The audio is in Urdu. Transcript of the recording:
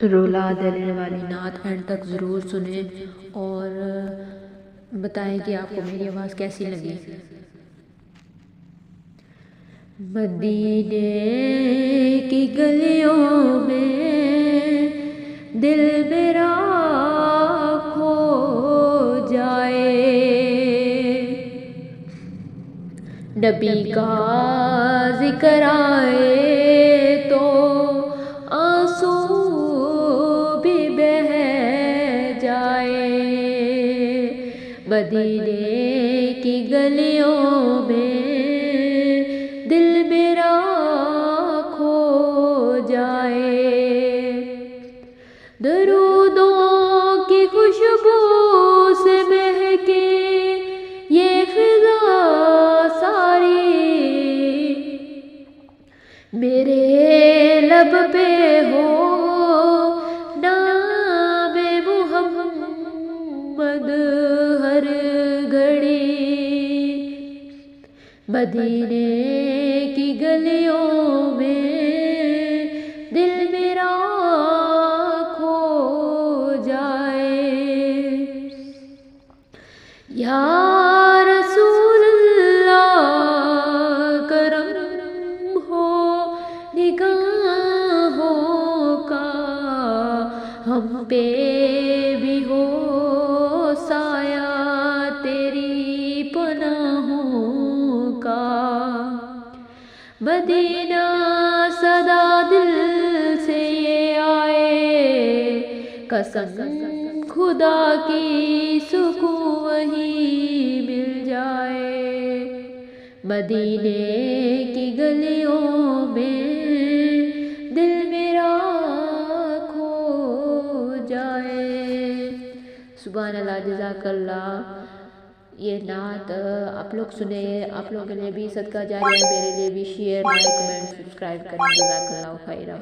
رولا دلیل والی نعت اینڈ تک ضرور سنیں اور بتائیں کہ آپ کو میری آواز کیسی لگی۔ مدینے کی گلیوں میں دل میرا کھو جائے، نبی کا ذکر آئے تو آنسو بھی بہہ جائے، مدینے کی گلیوں میں دل میرا کھو جائے، درودوں کی خوشبو سے مہکے یہ فضا ساری، میرے لب پہ ہو نام محمد ہر گھڑی، مدینے کی گلیوں میں دل میرا کھو جائے، یا رسول اللہ کرم ہو نگاہوں کا، ہم پہ بھی ہو سایہ تیری پناہوں کا، مدینہ صدا دل سے یہ آئے، قسم خدا کی سکون وہیں مل جائے، مدینے کی گلیوں میں دل میرا کھو جائے۔ سبحان اللہ، جزاک اللہ۔ یہ نعت آپ لوگ سنیں، آپ لوگوں کے لیے بھی صدقہ جاریہ ہے، میرے لیے بھی شیئر، لائک، کمنٹ، سبسکرائب کریں۔ جزاک اللہ خیرہ۔